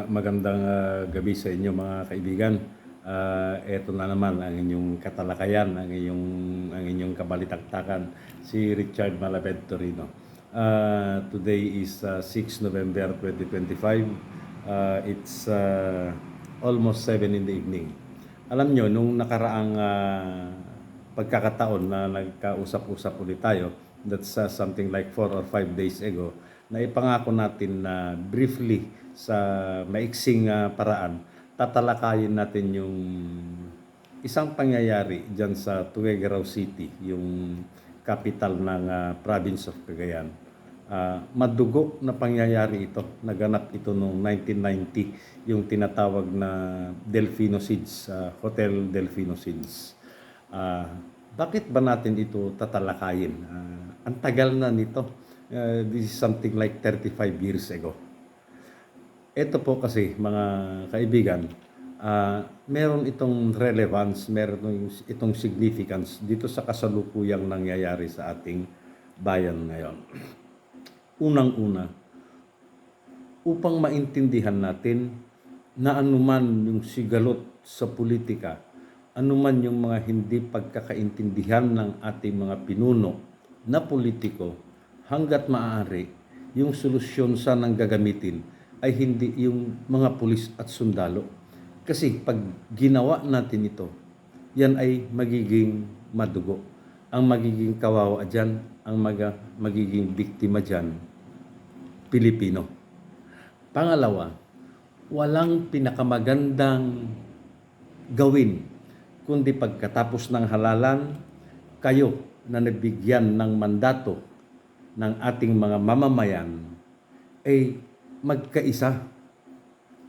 Magandang gabi sa inyo mga kaibigan. Eto na naman ang inyong katalakayan, ang inyong kabalitaktakan, si Richard Malabed Torino. Today is 6 November 2025. It's almost 7 in the evening. Alam nyo, nung nakaraang pagkakataon na nagkausap-usap ulit tayo, that's something like 4 or 5 days ago, na ipangako natin na briefly sa maiksing paraan, tatalakayin natin yung isang pangyayari dyan sa Tuguegarao City, yung capital ng province of Cagayan. Madugo na pangyayari ito. Naganap ito noong 1990, yung tinatawag na Delfino Siege, Hotel Delfino Siege. Bakit ba natin ito tatalakayin? Ang tagal na nito. This is something like 35 years ago. Ito po kasi mga kaibigan, meron itong relevance, meron itong significance dito sa kasalukuyang nangyayari sa ating bayan ngayon. Unang-una, upang maintindihan natin na anuman yung sigalot sa politika, anuman yung mga hindi pagkakaintindihan ng ating mga pinuno na politiko, hanggat maaari, yung solusyon sanang gagamitin ay hindi yung mga pulis at sundalo. Kasi pag ginawa natin ito, yan ay magiging madugo. Ang magiging kawawa dyan, ang magiging biktima dyan, Pilipino. Pangalawa, walang pinakamagandang gawin kundi pagkatapos ng halalan, kayo na nabigyan ng mandato ng ating mga mamamayan ay magkaisa,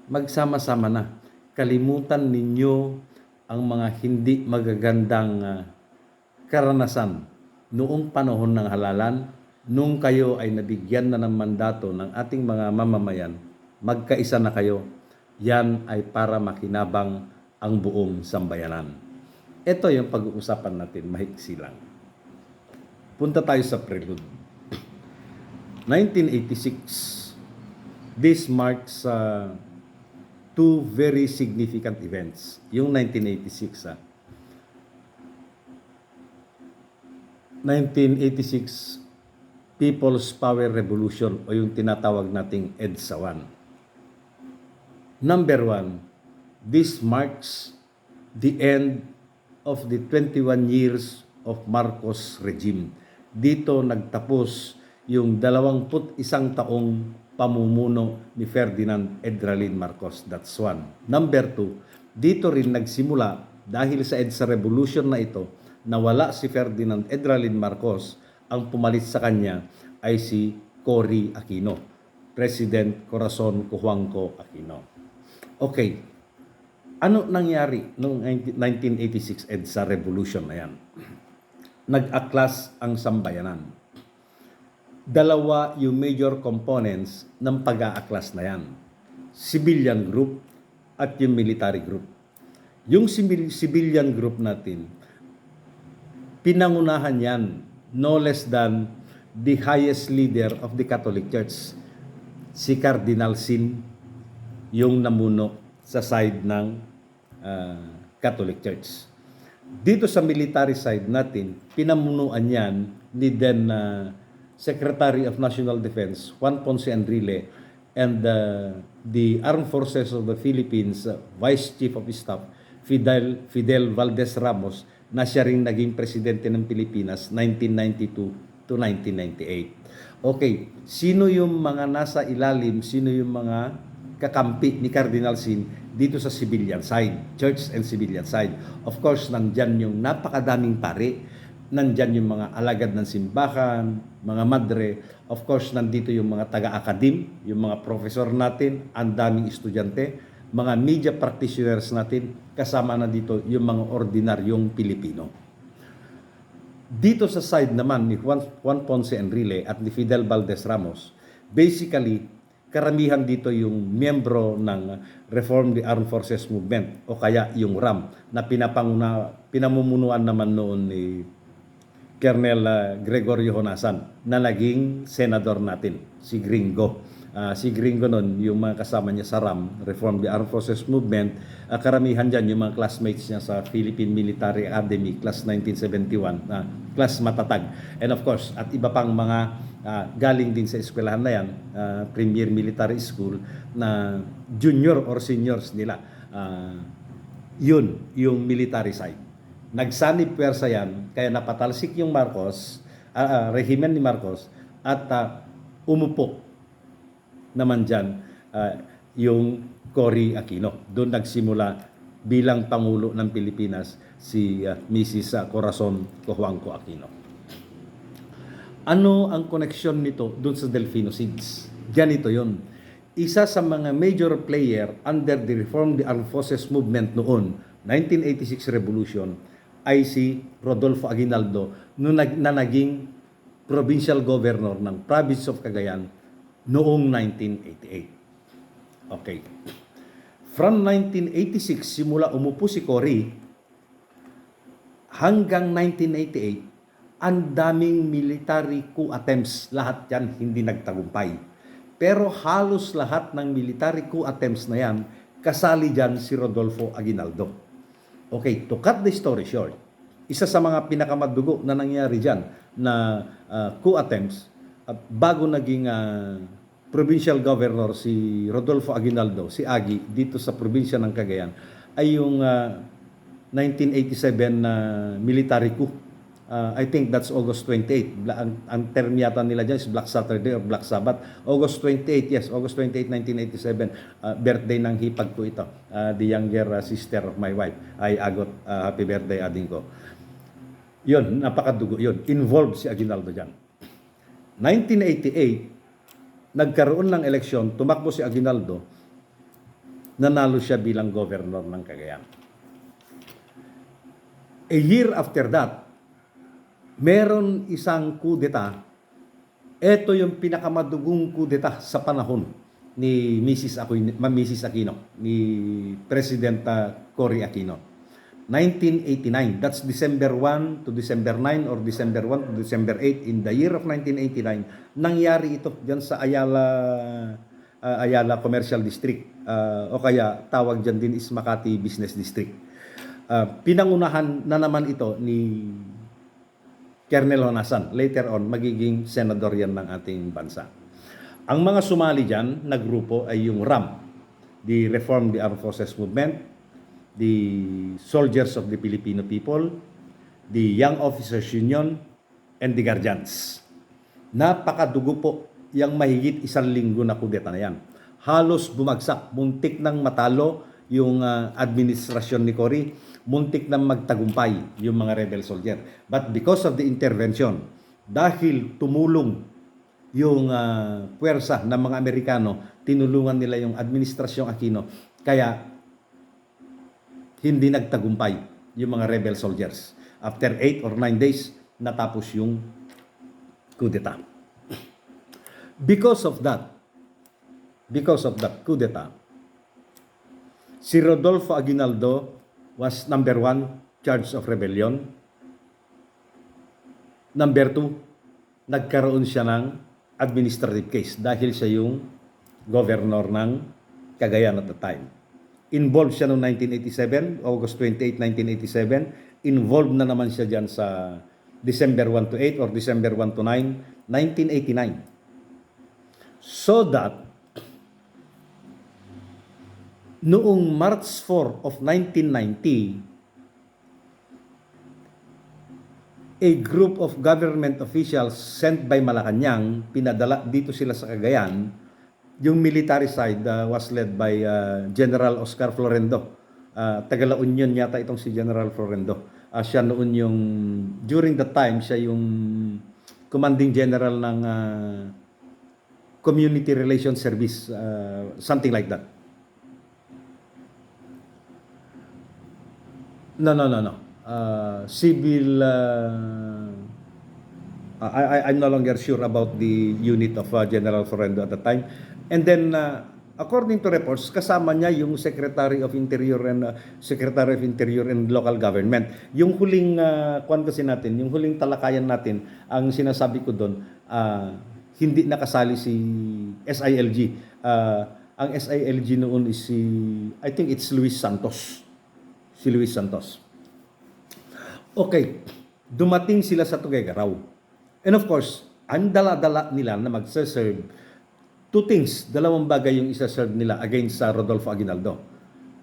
magsama-sama na. Kalimutan ninyo ang mga hindi magagandang karanasan noong panahon ng halalan, nung kayo ay nabigyan na ng mandato ng ating mga mamamayan, magkaisa na kayo. Yan ay para makinabang ang buong sambayanan. Ito yung pag-uusapan natin, mahiksi lang. Punta tayo sa prelude. 1986. This marks two very significant events. Yung 1986, 1986 People's Power Revolution o yung tinatawag nating EDSA 1. Number 1, this marks the end of the 21 years of Marcos regime. Dito nagtapos yung 21 taong pamumuno ni Ferdinand Edralin Marcos. That's 1. Number 2, dito rin nagsimula dahil sa EDSA Revolution na ito, nawala si Ferdinand Edralin Marcos, ang pumalit sa kanya ay si Cory Aquino, President Corazon Cojuangco Aquino. Okay, ano nangyari noong 1986 EDSA Revolution na yan? Nag-aklas ang sambayanan. Dalawa yung major components ng pag-aaklas na yan. Civilian group at yung military group. Yung civilian group natin, pinangunahan yan no less than the highest leader of the Catholic Church, si Cardinal Sin, yung namuno sa side ng Catholic Church. Dito sa military side natin, pinamunuan yan ni then Secretary of National Defense Juan Ponce Enrile and the Armed Forces of the Philippines Vice Chief of Staff Fidel Valdez Ramos, na siya ring naging presidente ng Pilipinas 1992 to 1998. Okay, sino yung mga nasa ilalim, sino yung mga kakampi ni Cardinal Sin dito sa civilian side, church and civilian side? Of course, nandyan yung napakadaming pare, nandyan yung mga alagad ng simbahan, mga madre, of course, nandito yung mga taga-akadim, yung mga professor natin, ang daming estudyante, mga media practitioners natin, kasama na dito yung mga ordinaryong Pilipino. Dito sa side naman ni Juan Ponce Enrile at ni Fidel Valdez Ramos, basically, karamihan dito yung miyembro ng Reform the Armed Forces Movement o kaya yung RAM na pinamumunuan naman noon ni Colonel Gregorio Honasan na naging senador natin, si Gringo. Si Gringo nun, yung mga kasama niya sa RAM, Reform the Armed Forces Movement, karamihan dyan yung mga classmates niya sa Philippine Military Academy, class 1971, class matatag. And of course, at iba pang mga galing din sa eskwelahan na yan, Premier Military School, na junior or seniors nila. Yun, yung military side. Nagsanib pwersa yan, kaya napatalsik yung Marcos, rehimen ni Marcos, at umupo naman dyan yung Cory Aquino. Doon nagsimula bilang Pangulo ng Pilipinas si Mrs. Corazon Cojuangco Aquino. Ano ang koneksyon nito doon sa Delfino Seeds? Ganito yon. Isa sa mga major player under the Reform the Armed Forces Movement noon, 1986 Revolution, ay si Rodolfo Aguinaldo na naging provincial governor ng province of Cagayan noong 1988. Okay. From 1986, simula umupo si Cory, hanggang 1988, ang daming military coup attempts. Lahat yan hindi nagtagumpay. Pero halos lahat ng military coup attempts na yan, kasali dyan si Rodolfo Aguinaldo. Okay, to cut the story short, isa sa mga pinakamadugo na nangyari dyan na coup attempts, bago naging provincial governor si Rodolfo Aguinaldo, si Agi, dito sa probinsya ng Cagayan, ay yung 1987 na military coup. I think that's August 28. Ang term yata nila dyan is Black Saturday or Black Sabbath. August 28, yes, August 28, 1987. Birthday ng hipag ko ito. The younger sister of my wife. Ay agot, happy birthday ading ko. Yun, napakadugo yun. Involved si Aguinaldo dyan. 1988, nagkaroon ng eleksyon, tumakbo si Aguinaldo, nanalo siya bilang governor ng Cagayan. A year after that, meron isang coup d'etat. Ito yung pinakamadugong coup d'etat sa panahon ni Mrs. Aquino, ni President Cory Aquino. 1989, that's December 1 to December 9 or December 1 to December 8 in the year of 1989. Nangyari ito diyan sa Ayala Commercial District, o kaya tawag diyan din is Makati Business District. Pinangunahan na naman ito ni Colonel Honasan. Later on, magiging senador yan ng ating bansa. Ang mga sumali dyan na grupo ay yung RAM, the Reform the Armed Forces Movement, the Soldiers of the Filipino People, the Young Officers Union, and the Guardians. Napakadugo po yung mahigit isang linggo na kudeta na yan. Halos bumagsak, muntik nang matalo yung administrasyon ni Cory, muntik nang magtagumpay yung mga rebel soldier. But because of the intervention, dahil tumulong yung puwersa ng mga Amerikano, tinulungan nila yung administrasyong Aquino, kaya hindi nagtagumpay yung mga rebel soldiers. After 8 or 9 days, natapos yung coup d'etat. Because of that coup d'etat, si Rodolfo Aguinaldo was number 1, charge of rebellion. Number 2, nagkaroon siya ng administrative case dahil siya yung governor ng Cagayan at the time. Involved siya noong 1987, August 28, 1987. Involved na naman siya dyan sa December 1 to 8 or December 1 to 9, 1989. So that, noong March 4 of 1990, a group of government officials sent by Malacanang, pinadala dito sila sa Cagayan. Yung military side was led by General Oscar Florendo. Taga-La Union yata itong si General Florendo. Siya noon yung, during that time, siya yung commanding general ng Community Relations Service, something like that. No. Civil, I'm no longer sure about the unit of General Florendo at the time. And then, According to reports, kasama niya yung Secretary of Interior and Local Government. Yung huling yung huling talakayan natin, ang sinasabi ko doon, hindi nakasali si SILG. Ang SILG noon is I think it's Luis Santos. Si Luis Santos. Okay, dumating sila sa Tuguegarao. And of course, ang dala-dala nila na magsaserve, two things, dalawang bagay yung isa-serve nila against Rodolfo Aguinaldo.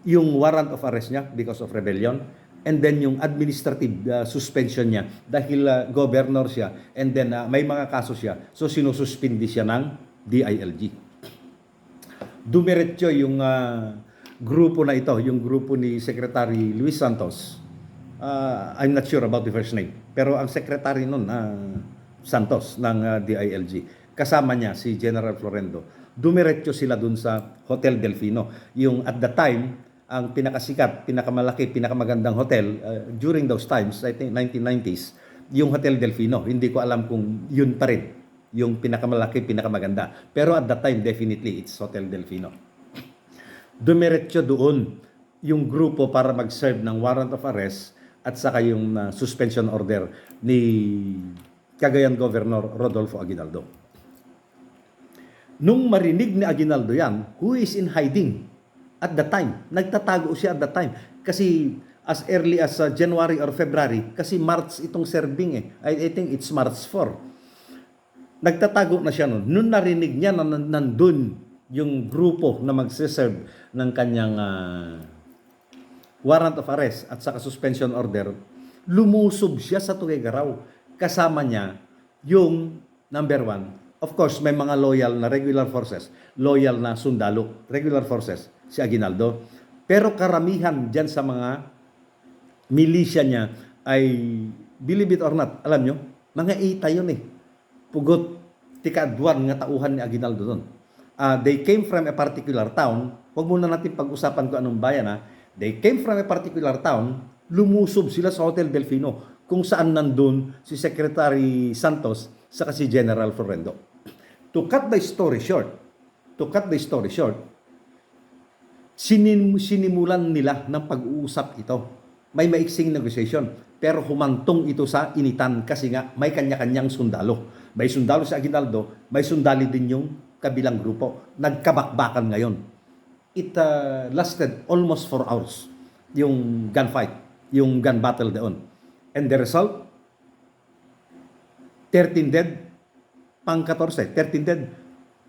Yung warrant of arrest niya because of rebellion, and then yung administrative suspension niya dahil governor siya, and then may mga kaso siya, so sinususpindi siya ng DILG. Dumiretso yung grupo na ito, yung grupo ni Secretary Luis Santos. I'm not sure about the first name, pero ang secretary nun, Santos ng DILG. Kasama niya si General Florendo. Dumiretso sila dun sa Hotel Delfino. Yung at the time, ang pinakasikat, pinakamalaki, pinakamagandang hotel during those times, I think 1990s, yung Hotel Delfino. Hindi ko alam kung yun pa rin, yung pinakamalaki, pinakamaganda. Pero at that time, definitely, it's Hotel Delfino. Dumiretso doon yung grupo para mag-serve ng warrant of arrest at saka yung suspension order ni Cagayan Governor Rodolfo Aguinaldo. Nung marinig ni Aguinaldo yan, who is in hiding at the time, nagtatago siya at the time. Kasi as early as January or February, kasi March itong serving I think it's March 4. Nagtatago na siya noon. Nung narinig niya na nandun yung grupo na magsiserve ng kanyang warrant of arrest at saka suspension order, lumusob siya sa Tuguegarao. Kasama niya yung number one. Of course, may mga loyal na regular forces, loyal na sundalo, regular forces, si Aguinaldo. Pero karamihan dyan sa mga milisya niya ay, believe it or not, alam nyo, mga ita yun Pugot, tikadwan nga tauhan ni Aguinaldo doon. They came from a particular town. Huwag muna natin pag-usapan kung anong bayan They came from a particular town, lumusob sila sa Hotel Delfino, kung saan nandun si Secretary Santos saka si General Florendo. To cut the story short, sinimulan nila ng pag-uusap ito. May maiksing negotiation, pero humantong ito sa initan kasi nga may kanya-kanyang sundalo. May sundalo si Aguinaldo, may sundali din yung kabilang grupo. Nagkabakbakan ngayon. It lasted almost 4 hours, yung gunfight, yung gun battle doon. And the result, 13 dead, pang-14, 13 dead,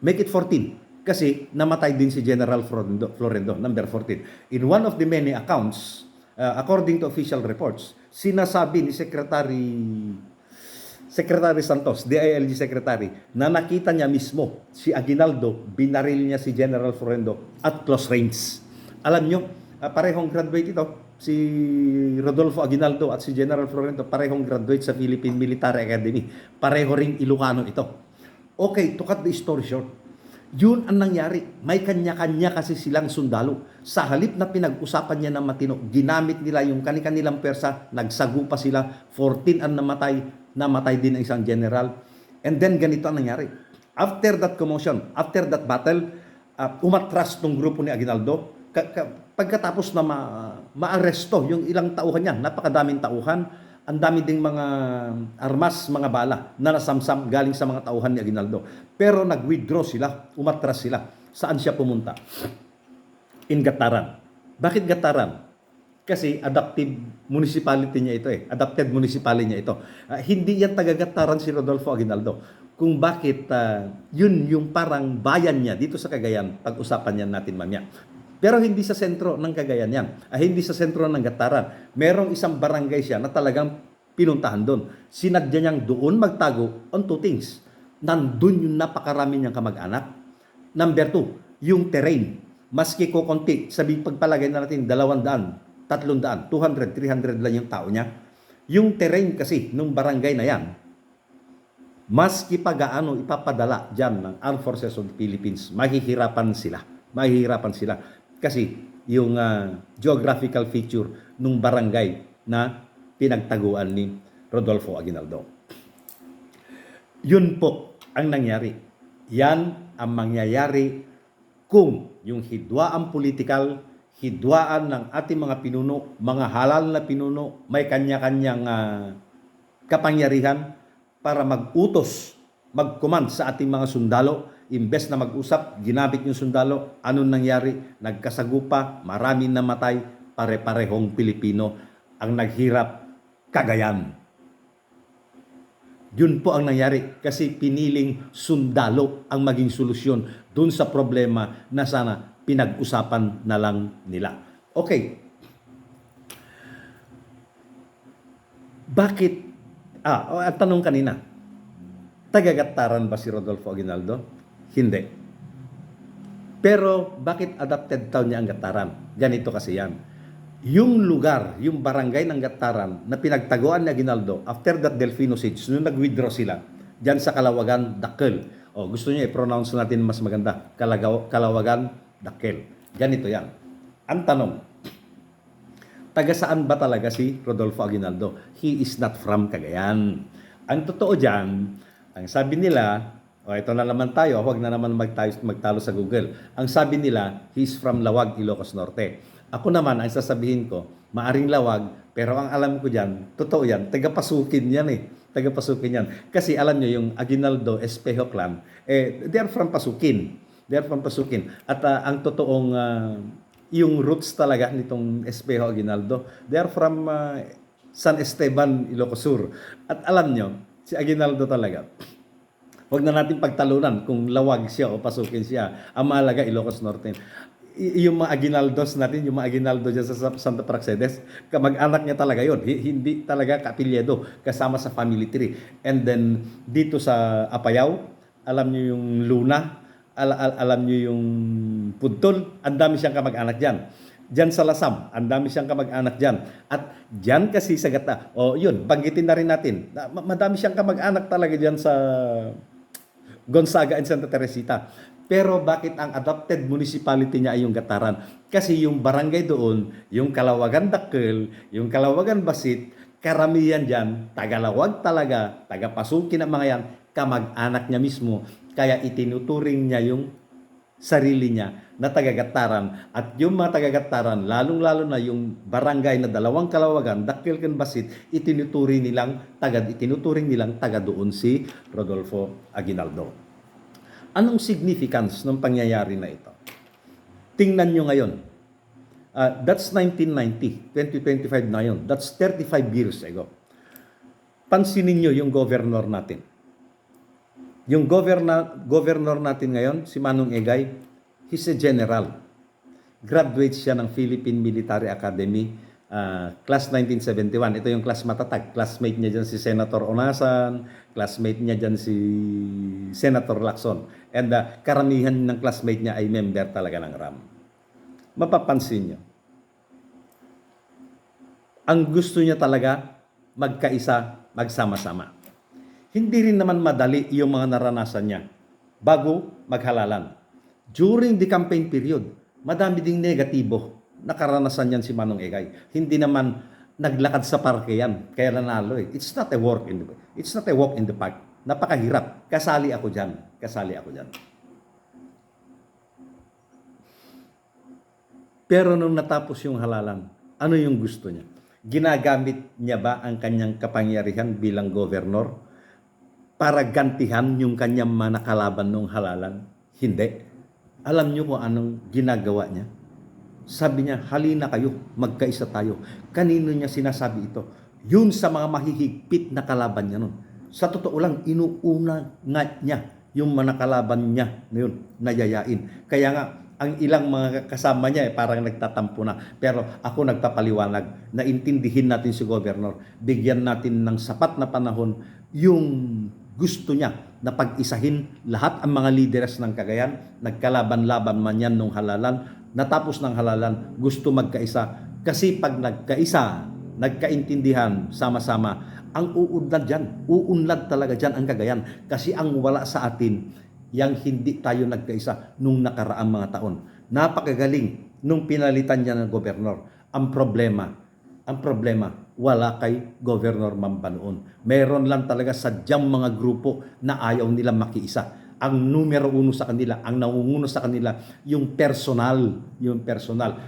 make it 14. Kasi namatay din si General Florendo, number 14. In one of the many accounts, according to official reports, sinasabi ni Secretary Santos, DILG Secretary, na nakita niya mismo si Aguinaldo, binaril niya si General Florendo at close range. Alam nyo, parehong graduate ito. Si Rodolfo Aguinaldo at si General Florendo, parehong graduate sa Philippine Military Academy. Pareho ring Ilocano ito. Okay, to cut the story short, yun ang nangyari. May kanya-kanya kasi silang sundalo. Sa halip na pinag-usapan niya ng matino, ginamit nila yung kanilang persa, nagsagupa sila, 14 ang namatay din ang isang general. And then ganito ang nangyari. After that commotion, after that battle, umatras tong grupo ni Aguinaldo. Pagkatapos na maaresto yung ilang tauhan niya, napakadaming tauhan, ang dami ding mga armas, mga bala na nasamsam galing sa mga tauhan ni Aguinaldo. Pero nag-withdraw sila, umatras sila. Saan siya pumunta? In Gataran. Bakit Gataran? Kasi adaptive municipality niya ito Adapted municipality niya ito. Hindi yan taga-Gataran si Rodolfo Aguinaldo. Kung bakit yun yung parang bayan niya dito sa Cagayan, pag-usapan yan natin mamaya. Pero hindi sa sentro ng Cagayan yan. Hindi sa sentro ng Gataran. Merong isang barangay siya na talagang pinuntahan doon. Sinadya niyang doon magtago on two things. Nandun yung napakarami niyang kamag-anak. Number 2, yung terrain. Maski ko konti, sabi pagpalagay na natin 200, 300, 200, 300 lang yung tao niya. Yung terrain kasi nung barangay na yan, maski pagaano ipapadala dyan ng Armed Forces of the Philippines, mahihirapan sila. Kasi yung geographical feature nung barangay na pinagtaguan ni Rodolfo Aguinaldo. Yun po ang nangyari. Yan ang mangyayari kung yung hidwaan politikal, hidwaan ng ating mga pinuno, mga halal na pinuno, may kanya-kanyang kapangyarihan para mag-utos, mag-command sa ating mga sundalo. Imbes na mag-usap, ginamit yung sundalo, anong nangyari? Nagkasagupa, maraming namatay, pare-parehong Pilipino ang naghirap, Cagayan. Yun po ang nangyari kasi piniling sundalo ang maging solusyon dun sa problema na sana pinag-usapan na lang nila. Okay. Bakit? Ang tanong kanina, taga-Gattaran ba si Rodolfo Aguinaldo? Hindi. Pero bakit adopted town niya ang Gattaran? Ganito kasi yan. Yung lugar, yung barangay ng Gattaran na pinagtaguan ni Aguinaldo after that Delfino siege, nung nag-withdraw sila, dyan sa Kalawagan, Dakkel. Gusto niyo i-pronounce natin mas maganda. Kalawagan, Dakkel. Ganito yan. Ang tanong, taga saan ba talaga si Rodolfo Aguinaldo? He is not from Cagayan. Ang totoo dyan, ang sabi nila, ito na naman tayo, huwag na naman magtalo sa Google. Ang sabi nila, he's from Lawag, Ilocos Norte. Ako naman, ang sasabihin ko, maaring Lawag, pero ang alam ko dyan, totoo yan, taga-Pasukin yan eh. Taga-Pasukin yan. Kasi alam nyo, yung Aguinaldo, Espejo clan, they are from Pasukin. They are from Pasukin. At ang totoong, yung roots talaga nitong Espejo Aguinaldo, they are from San Esteban, Ilocos Sur. At alam nyo, si Aguinaldo talaga, huwag na natin pagtalunan kung Lawag siya o Pasukin siya. Ang mahalaga, Ilocos Norte. Yung mga Aguinaldos natin, yung mga Aguinaldo dyan sa Santa Praxedes, kamag-anak niya talaga yon. Hindi talaga kapilyado, kasama sa family tree. And then, dito sa Apayao, alam niyo yung Luna, alam niyo yung Puntol, ang dami siyang kamag-anak dyan. Dyan sa Lasam, ang dami siyang kamag-anak dyan. At dyan kasi sa Gata, yun, banggitin na rin natin, madami siyang kamag-anak talaga dyan sa Gonzaga and Santa Teresita. Pero bakit ang adopted municipality niya ay yung Gattaran? Kasi yung barangay doon, yung Kalawagan Dakkel, yung Kalawagan Basit, karamihan dyan, tagalawag talaga, taga-Pasukin ang mga yan, kamag-anak niya mismo. Kaya itinuturing niya yung sarili niya na taga-Gattaran. At yung mga taga-Gattaran, lalong-lalo na yung barangay na dalawang Kalawagan, Dakkel and Basit, itinuturing nilang taga doon si Rodolfo Aguinaldo. Anong significance ng pangyayari na ito? Tingnan nyo ngayon. That's 1990, 2025 na yun. That's 35 years ago. Pansinin nyo yung governor natin. Yung governor natin ngayon, si Manong Egay, he's a general. Graduate siya ng Philippine Military Academy, class 1971. Ito yung class matatag. Classmate niya dyan si Senator Onasan, classmate niya dyan si Senator Lacson. And karamihan ng classmate niya ay member talaga ng RAM. Mapapansin niyo. Ang gusto niya talaga, magkaisa, magsama-sama. Hindi rin naman madali yung mga naranasan niya bago maghalalan. During the campaign period, madami ding negatibo. Nakaranasan yan si Manong Egay. Hindi naman naglakad sa parke yan, kaya nanalo eh. It's not a walk in the park. Napakahirap. Kasali ako dyan. Pero nung natapos yung halalan, ano yung gusto niya? Ginagamit niya ba ang kanyang kapangyarihan bilang gobernur para gantihan yung kanyang manakalaban nung halalan? Hindi. Alam niyo kung anong ginagawa niya? Sabi niya, halina kayo, magkaisa tayo. Kanino niya sinasabi ito? Yun sa mga mahihigpit na kalaban niya nun. Sa totoo lang, inuuna nga niya yung manakalaban niya na yun, nayayain. Kaya nga, ang ilang mga kasama niya parang nagtatampo na. Pero ako nagpapaliwanag na intindihin natin si Governor. Bigyan natin ng sapat na panahon yung gusto niya na pag-isahin lahat ang mga leaders ng Cagayan. Nagkalaban-laban man yan nung halalan. Natapos ng halalan, gusto magkaisa. Kasi pag nagkaisa, nagkaintindihan, sama-sama, ang uunlad talaga dyan ang Cagayan. Kasi ang wala sa atin, yang hindi tayo nagkaisa nung nakaraang mga taon. Napakagaling nung pinalitan niya ng gobernur. Ang problema, wala kay Governor Mamba noon. Meron lang talaga sadyang mga grupo na ayaw nila makiisa. Ang numero uno sa kanila, ang nangunguno sa kanila, yung personal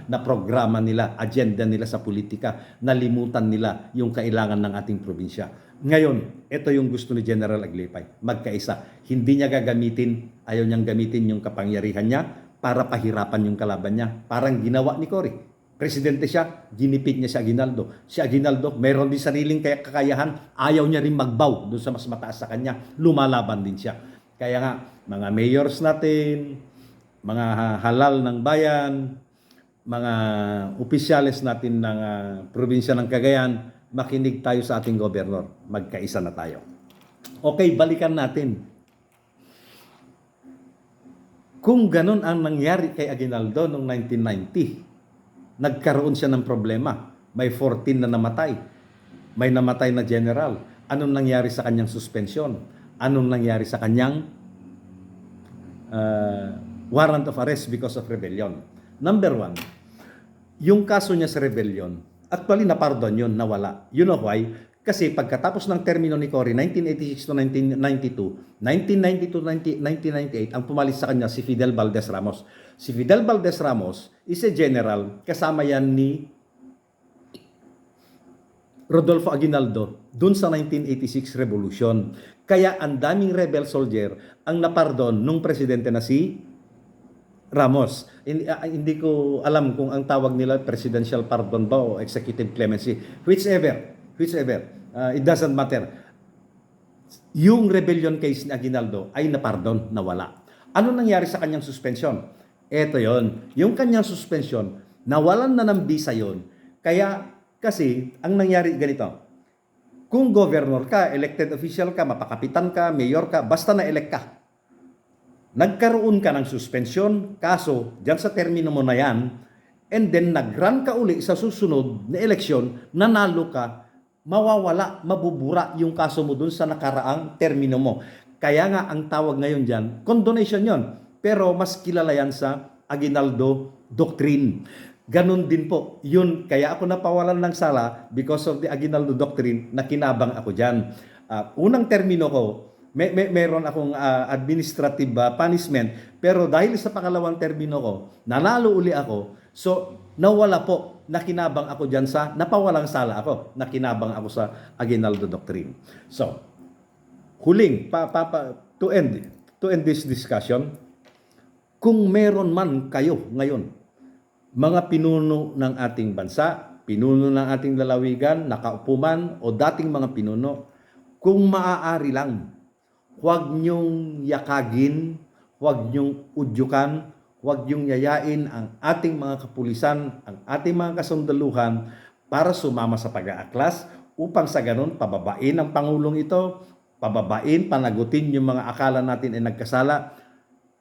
na programa nila, agenda nila sa politika. Nalimutan nila yung kailangan ng ating probinsya. Ngayon, ito yung gusto ni General Aglipay, magkaisa. Hindi niya gagamitin, ayaw niyang gamitin yung kapangyarihan niya para pahirapan yung kalaban niya. Parang ginawa ni Cory. Presidente siya, ginipit niya si Aguinaldo. Si Aguinaldo, mayroon din sariling kakayahan, ayaw niya rin magbaw doon sa mas mataas sa kanya, lumalaban din siya. Kaya nga, mga mayors natin, mga halal ng bayan, mga opisyales natin ng probinsya ng Cagayan, makinig tayo sa ating gobernador. Magkaisa na tayo. Okay, balikan natin. Kung ganun ang nangyari kay Aguinaldo noong 1990, nagkaroon siya ng problema. May 14 na namatay. May namatay na general. Anong nangyari sa kanyang suspension? Anong nangyari sa kanyang warrant of arrest because of rebellion? Number one, yung kaso niya sa rebellion, actually napardon yun, nawala. You know why? Kasi pagkatapos ng termino ni Cory, 1986 to 1992, 1998, ang pumalis sa kanya si Fidel Valdez Ramos. Si Fidel Valdez Ramos is a general, kasama yan ni Rodolfo Aguinaldo dun sa 1986 revolution. Kaya ang daming rebel soldier ang napardon nung presidente na si Ramos. Hindi ko alam kung ang tawag nila presidential pardon ba o executive clemency. Whichever. It doesn't matter. Yung rebellion case ni Aguinaldo ay napardon, nawala. Ano nangyari sa kanyang suspension? Eto yon. Yung kanyang suspension, nawalan na ng visa yon. Kaya, kasi, ang nangyari ganito. Kung governor ka, elected official ka, mapakapitan ka, mayor ka, basta na-elect ka. Nagkaroon ka ng suspension, kaso, dyan sa termino mo na yan, and then nag-run ka uli sa susunod na eleksyon, nanalo ka, mawawala, mabubura yung kaso mo dun sa nakaraang termino mo. Kaya nga, ang tawag ngayon dyan, condonation yon. Pero mas kilala yan sa Aguinaldo Doctrine. Ganon din po. Yun, kaya ako napawalan ng sala because of the Aguinaldo Doctrine na kinabang ako dyan. Unang termino ko, meron akong administrative punishment. Pero dahil sa pangalawang termino ko, nanalo uli ako. So, nawala po, nakinabang ako dyan sa, napawalang sala ako, nakinabang ako sa Aguinaldo Doctrine. So, huling, to end this discussion, kung meron man kayo ngayon, mga pinuno ng ating bansa, pinuno ng ating lalawigan, nakaupo man o dating mga pinuno, kung maaari lang, huwag niyong yakagin, huwag niyong udyukan, huwag niyong yayain ang ating mga kapulisan, ang ating mga kasundaluhan para sumama sa pag-aaklas upang sa ganun pababain ang Pangulong ito, pababain, panagutin yung mga akala natin ay nagkasala.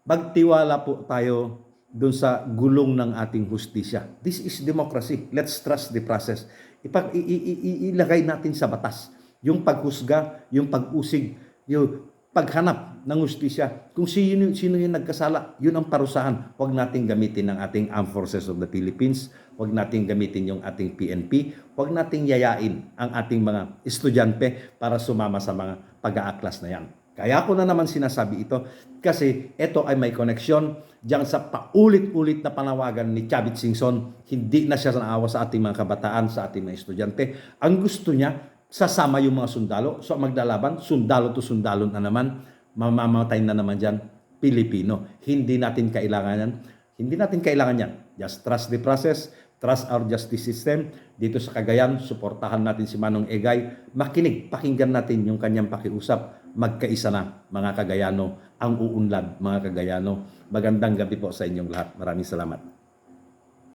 Magtiwala po tayo doon sa gulong ng ating hustisya. This is democracy. Let's trust the process. Ilagay natin sa batas yung paghusga, yung pag-usig, yung paghanap ng hustisya. Kung sino yung nagkasala, yun ang parusahan. Huwag nating gamitin ang ating Armed Forces of the Philippines. Huwag nating gamitin yung ating PNP. Huwag nating yayain ang ating mga estudyante para sumama sa mga pag-aaklas na yan. Kaya ko na naman sinasabi ito kasi ito ay may koneksyon diyan sa paulit-ulit na panawagan ni Chavit Singson. Hindi na siya naawa sa ating mga kabataan, sa ating mga estudyante. Ang gusto niya, sasama yung mga sundalo. So maglalaban, sundalo to sundalo na naman, mamamatay na naman dyan, Pilipino. Hindi natin kailangan yan. Hindi natin kailangan yan. Just trust the process, trust our justice system. Dito sa Cagayan, suportahan natin si Manong Egay. Makinig, pakinggan natin yung kanyang pakiusap. Magkaisa na, mga Cagayano, ang uunlad, mga Cagayano. Magandang gabi po sa inyong lahat. Maraming salamat.